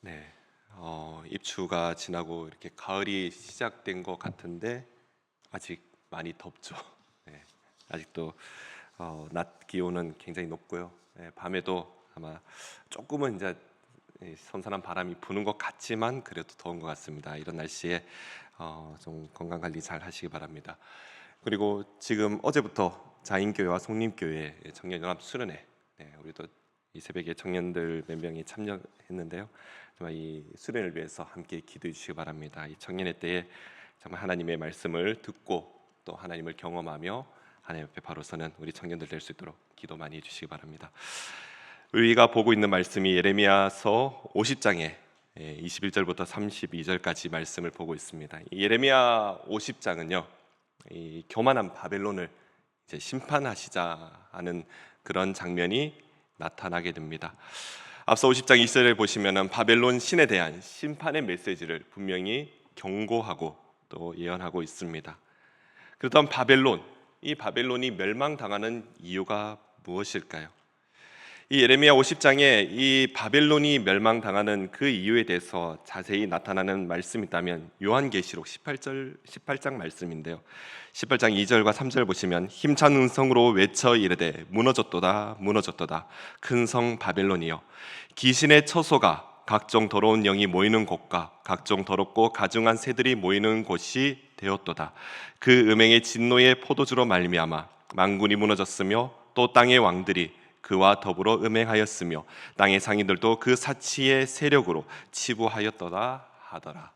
네, 입추가 지나고 이렇게 가을이 시작된 것 같은데 아직 많이 덥죠. 네, 아직도 낮 기온은 굉장히 높고요. 네, 밤에도 아마 조금은 이제 이 선선한 바람이 부는 것 같지만 그래도 더운 것 같습니다. 이런 날씨에 좀 건강 관리 잘 하시기 바랍니다. 그리고 지금 어제부터 자인교회와 성림교회 청년연합 수련회, 네, 우리도 이 새벽에 청년들 몇 명이 참여했는데요. 정말 이 수련을 위해서 함께 기도해 주시기 바랍니다. 이 청년회 때에 정말 하나님의 말씀을 듣고 또 하나님을 경험하며 하나님 앞에 바로 서는 우리 청년들 될 수 있도록 기도 많이 해주시기 바랍니다. 우리가 보고 있는 말씀이 예레미야서 50장에 21절부터 32절까지 말씀을 보고 있습니다. 이 예레미야 50장은요, 이 교만한 바벨론을 이제 심판하시자 하는 그런 장면이 나타나게 됩니다. 앞서 50장 2절을 보시면은 바벨론 신에 대한 심판의 메시지를 분명히 경고하고 또 예언하고 있습니다. 그렇다면 이 바벨론이 멸망당하는 이유가 무엇일까요? 이 예레미야 50장에 이 바벨론이 멸망당하는 그 이유에 대해서 자세히 나타나는 말씀이 있다면 요한계시록 18장 말씀인데요. 18장 2절과 3절 보시면 힘찬 음성으로 외쳐 이르되 무너졌도다 무너졌도다 큰 성 바벨론이여 귀신의 처소가 각종 더러운 영이 모이는 곳과 각종 더럽고 가증한 새들이 모이는 곳이 되었도다. 그 음행의 진노의 포도주로 말미암아 만군이 무너졌으며 또 땅의 왕들이 그와 더불어 음행하였으며 땅의 상인들도 그 사치의 세력으로 치부하였도다 하더라.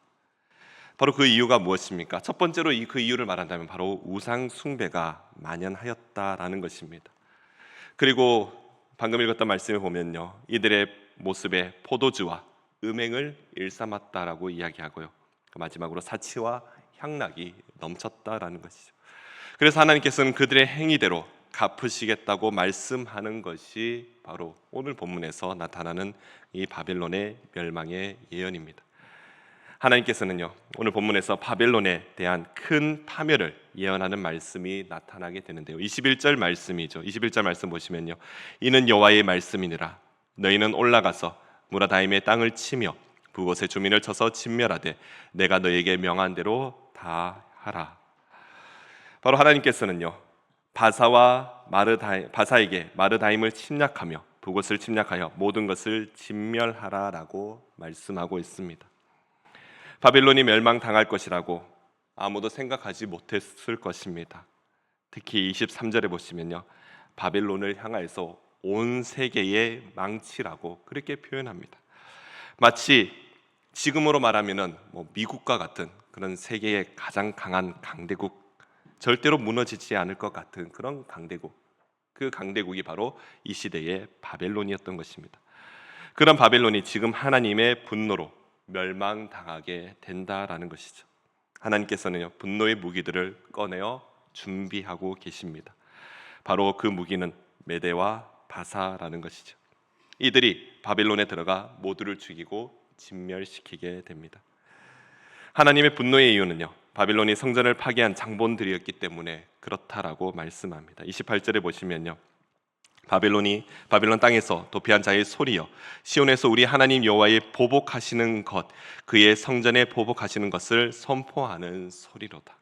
바로 그 이유가 무엇입니까? 첫 번째로 그 이유를 말한다면 바로 우상 숭배가 만연하였다라는 것입니다. 그리고 방금 읽었던 말씀을 보면요, 이들의 모습에 포도주와 음행을 일삼았다라고 이야기하고요, 그 마지막으로 사치와 향락이 넘쳤다라는 것이죠. 그래서 하나님께서는 그들의 행위대로 갚으시겠다고 말씀하는 것이 바로 오늘 본문에서 나타나는 이 바벨론의 멸망의 예언입니다. 하나님께서는요, 오늘 본문에서 바벨론에 대한 큰 파멸을 예언하는 말씀이 나타나게 되는데요. 21절 말씀이죠. 21절 말씀 보시면요, 이는 여호와의 말씀이니라. 너희는 올라가서 무라다임의 땅을 치며 그곳의 주민을 쳐서 진멸하되 내가 너희에게 명한 대로 다 하라. 바로 하나님께서는요, 바사에게 마르다임을 침략하며 그곳을 침략하여 모든 것을 진멸하라라고 말씀하고 있습니다. 바벨론이 멸망당할 것이라고 아무도 생각하지 못했을 것입니다. 특히 23절에 보시면요, 바벨론을 향하여서 온 세계의 망치라고 그렇게 표현합니다. 마치 지금으로 말하면은 미국과 같은 그런 세계의 가장 강한 강대국, 절대로 무너지지 않을 것 같은 그런 강대국, 그 강대국이 바로 이 시대의 바벨론이었던 것입니다. 그런 바벨론이 지금 하나님의 분노로 멸망당하게 된다라는 것이죠. 하나님께서는요, 분노의 무기들을 꺼내어 준비하고 계십니다. 바로 그 무기는 메대와 바사라는 것이죠. 이들이 바벨론에 들어가 모두를 죽이고 진멸시키게 됩니다. 하나님의 분노의 이유는요, 바벨론이 성전을 파괴한 장본들이었기 때문에 그렇다라고 말씀합니다. 28절에 보시면요, 바벨론 땅에서 도피한 자의 소리여 시온에서 우리 하나님 여호와의 보복하시는 것, 그의 성전에 보복하시는 것을 선포하는 소리로다.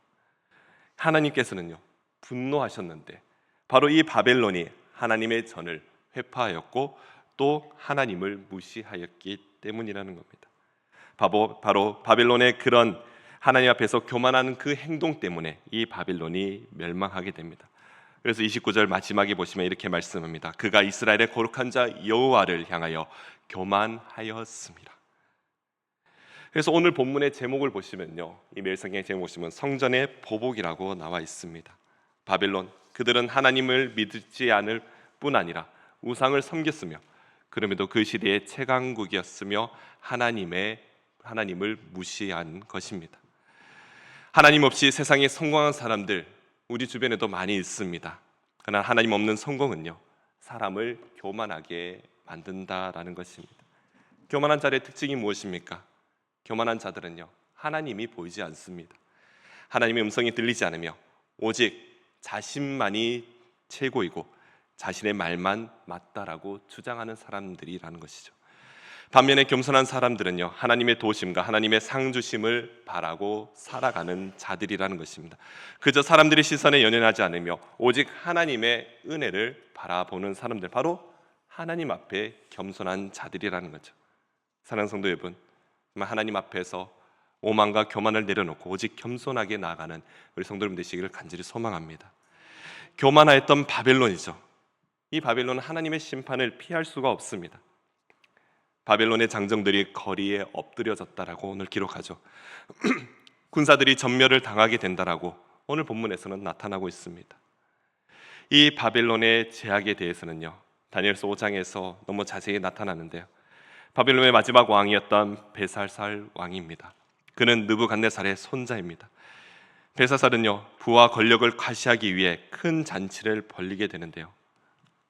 하나님께서는요, 분노하셨는데 바로 이 바벨론이 하나님의 전을 회파하였고 또 하나님을 무시하였기 때문이라는 겁니다. 바로 바벨론의 그런 하나님 앞에서 교만하는 그 행동 때문에 이 바벨론이 멸망하게 됩니다. 그래서 29절 마지막에 보시면 이렇게 말씀합니다. 그가 이스라엘의 거룩한 자 여호와를 향하여 교만하였습니다. 그래서 오늘 본문의 제목을 보시면요, 이 매일성경의 제목 보시면 성전의 보복이라고 나와 있습니다. 바벨론, 그들은 하나님을 믿지 않을 뿐 아니라 우상을 섬겼으며 그럼에도 그 시대의 최강국이었으며 하나님을 무시한 것입니다. 하나님 없이 세상에 성공한 사람들 우리 주변에도 많이 있습니다. 그러나 하나님 없는 성공은요, 사람을 교만하게 만든다라는 것입니다. 교만한 자의 특징이 무엇입니까? 교만한 자들은요, 하나님이 보이지 않습니다. 하나님의 음성이 들리지 않으며 오직 자신만이 최고이고 자신의 말만 맞다라고 주장하는 사람들이라는 것이죠. 반면에 겸손한 사람들은요, 하나님의 도우심과 하나님의 상 주심을 바라고 살아가는 자들이라는 것입니다. 그저 사람들의 시선에 연연하지 않으며 오직 하나님의 은혜를 바라보는 사람들, 바로 하나님 앞에 겸손한 자들이라는 거죠. 사랑하는 성도 여러분, 정말 하나님 앞에서 오만과 교만을 내려놓고 오직 겸손하게 나아가는 우리 성도 여러분 되시기를 간절히 소망합니다. 교만하였던 바벨론이죠. 이 바벨론은 하나님의 심판을 피할 수가 없습니다. 바벨론의 장정들이 거리에 엎드려졌다라고 오늘 기록하죠. 군사들이 전멸을 당하게 된다라고 오늘 본문에서는 나타나고 있습니다. 이 바벨론의 제약에 대해서는요, 다니엘서 5장에서 너무 자세히 나타나는데요, 바벨론의 마지막 왕이었던 벨사살 왕입니다. 그는 느부갓네살의 손자입니다. 벨사살은요, 부와 권력을 과시하기 위해 큰 잔치를 벌리게 되는데요,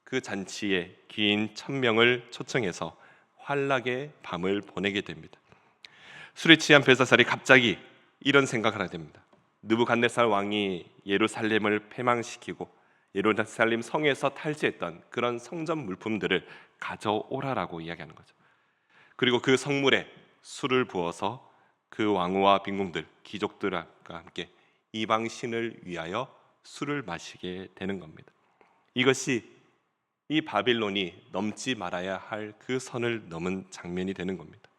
그 잔치에 귀인 1000명을 초청해서 환락의 밤을 보내게 됩니다. 술에 취한 벨사살이 갑자기 이런 생각을 하게 됩니다. 느부갓네살 왕이 예루살렘을 패망시키고 예루살렘 성에서 탈취했던 그런 성전 물품들을 가져오라라고 이야기하는 거죠. 그리고 그 성물에 술을 부어서 그 왕후와 빈궁들, 귀족들과 함께 이방 신을 위하여 술을 마시게 되는 겁니다. 이것이 이 바빌론이 넘지 말아야 할 그 선을 넘은 장면이 되는 겁니다.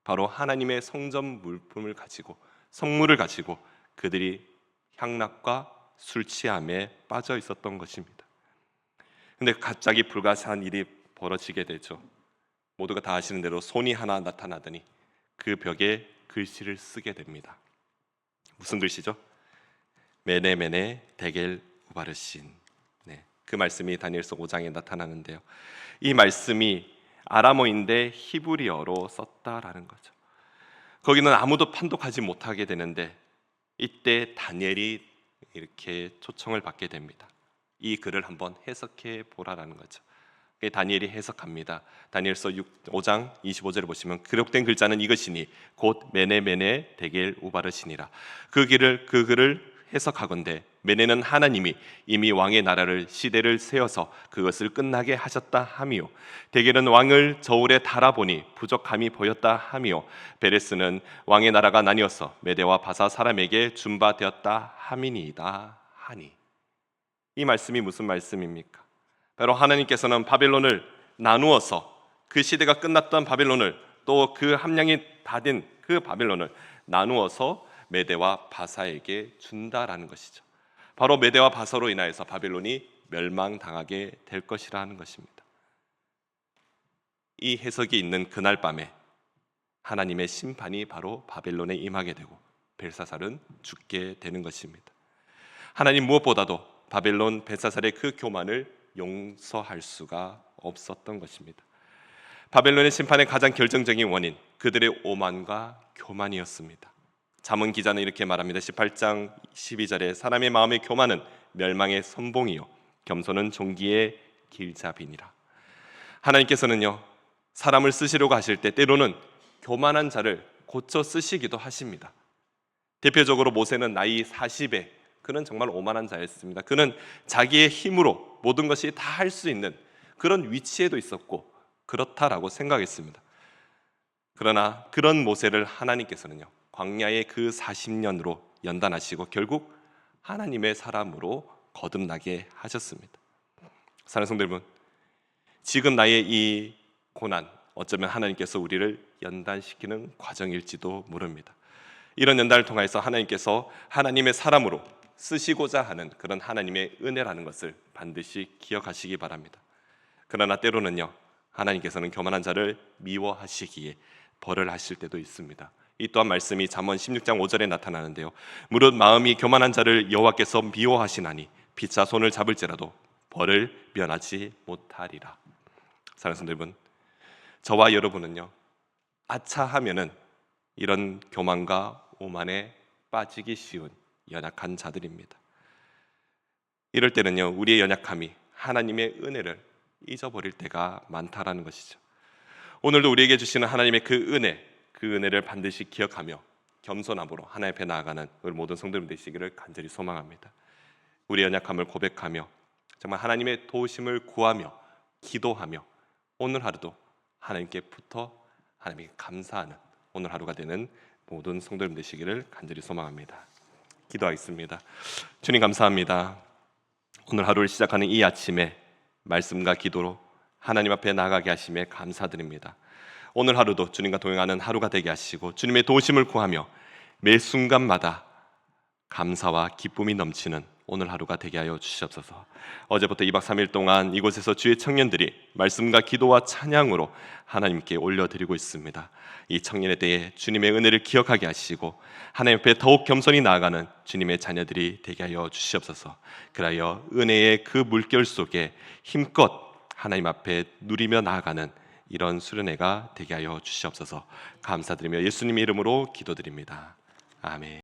바로 하나님의 성전 물품을 가지고, 성물을 가지고 그들이 향락과 술 취함에 빠져 있었던 것입니다. 근데 갑자기 불가사한 일이 벌어지게 되죠. 모두가 다 아시는 대로 손이 하나 나타나더니 그 벽에 글씨를 쓰게 됩니다. 무슨 글씨죠? 메네 메네 데겔 우바르신. 그 말씀이 다니엘서 5장에 나타나는데요, 이 말씀이 아람어인데 히브리어로 썼다라는 거죠. 거기는 아무도 판독하지 못하게 되는데 이때 다니엘이 이렇게 초청을 받게 됩니다. 이 글을 한번 해석해 보라라는 거죠. 다니엘이 해석합니다. 다니엘서 5장 25절을 보시면 기록된 글자는 이것이니 곧 메네 메네 데겔 우바르시니라. 그 글을 해석하건대 메네는 하나님이 이미 왕의 나라를 시대를 세워서 그것을 끝나게 하셨다 하미요, 데겔은 왕을 저울에 달아보니 부족함이 보였다 하미요, 베레스는 왕의 나라가 나뉘어서 메대와 바사 사람에게 준바되었다 함이니이다 하니. 이 말씀이 무슨 말씀입니까? 바로 하나님께서는 바벨론을 나누어서 그 시대가 끝났던 바벨론을 또 그 함량이 다 된 그 바벨론을 나누어서 메대와 바사에게 준다라는 것이죠. 바로 메대와 바사로 인하여서 바벨론이 멸망당하게 될 것이라는 것입니다. 이 해석이 있는 그날 밤에 하나님의 심판이 바로 바벨론에 임하게 되고 벨사살은 죽게 되는 것입니다. 하나님 무엇보다도 바벨론 벨사살의 그 교만을 용서할 수가 없었던 것입니다. 바벨론의 심판의 가장 결정적인 원인, 그들의 오만과 교만이었습니다. 잠언 기자는 이렇게 말합니다. 18장 12절에 사람의 마음의 교만은 멸망의 선봉이요 겸손은 종기의 길잡이니라. 하나님께서는요, 사람을 쓰시려고 하실 때 때로는 교만한 자를 고쳐 쓰시기도 하십니다. 대표적으로 모세는 나이 40에 그는 정말 오만한 자였습니다. 그는 자기의 힘으로 모든 것이 다 할 수 있는 그런 위치에도 있었고 그렇다라고 생각했습니다. 그러나 그런 모세를 하나님께서는요, 광야의 그 40년으로 연단하시고 결국 하나님의 사람으로 거듭나게 하셨습니다. 사랑하는 성도 여러분, 지금 나의 이 고난, 어쩌면 하나님께서 우리를 연단시키는 과정일지도 모릅니다. 이런 연단을 통해서 하나님께서 하나님의 사람으로 쓰시고자 하는 그런 하나님의 은혜라는 것을 반드시 기억하시기 바랍니다. 그러나 때로는요, 하나님께서는 교만한 자를 미워하시기에 벌을 하실 때도 있습니다. 이 또한 말씀이 잠언 16장 5절에 나타나는데요, 무릇 마음이 교만한 자를 여호와께서 미워하시나니 피차 손을 잡을지라도 벌을 면하지 못하리라. 사랑하는 성도 여러분, 저와 여러분은요, 아차하면은 이런 교만과 오만에 빠지기 쉬운 연약한 자들입니다. 이럴 때는요, 우리의 연약함이 하나님의 은혜를 잊어버릴 때가 많다라는 것이죠. 오늘도 우리에게 주시는 하나님의 그 은혜를 반드시 기억하며 겸손함으로 하나님 앞에 나아가는 우리 모든 성도님 되시기를 간절히 소망합니다. 우리의 연약함을 고백하며 정말 하나님의 도우심을 구하며 기도하며 오늘 하루도 하나님께 붙어 하나님께 감사하는 오늘 하루가 되는 모든 성도님 되시기를 간절히 소망합니다. 기도하겠습니다. 주님 감사합니다. 오늘 하루를 시작하는 이 아침에 말씀과 기도로 하나님 앞에 나가게 하심에 감사드립니다. 오늘 하루도 주님과 동행하는 하루가 되게 하시고 주님의 도우심을 구하며 매 순간마다 감사와 기쁨이 넘치는 오늘 하루가 되게 하여 주시옵소서. 어제부터 2박 3일 동안 이곳에서 주의 청년들이 말씀과 기도와 찬양으로 하나님께 올려드리고 있습니다. 이 청년에 대해 주님의 은혜를 기억하게 하시고 하나님 앞에 더욱 겸손히 나아가는 주님의 자녀들이 되게 하여 주시옵소서. 그리하여 은혜의 그 물결 속에 힘껏 하나님 앞에 누리며 나아가는 이런 수련회가 되게 하여 주시옵소서. 감사드리며 예수님의 이름으로 기도드립니다. 아멘.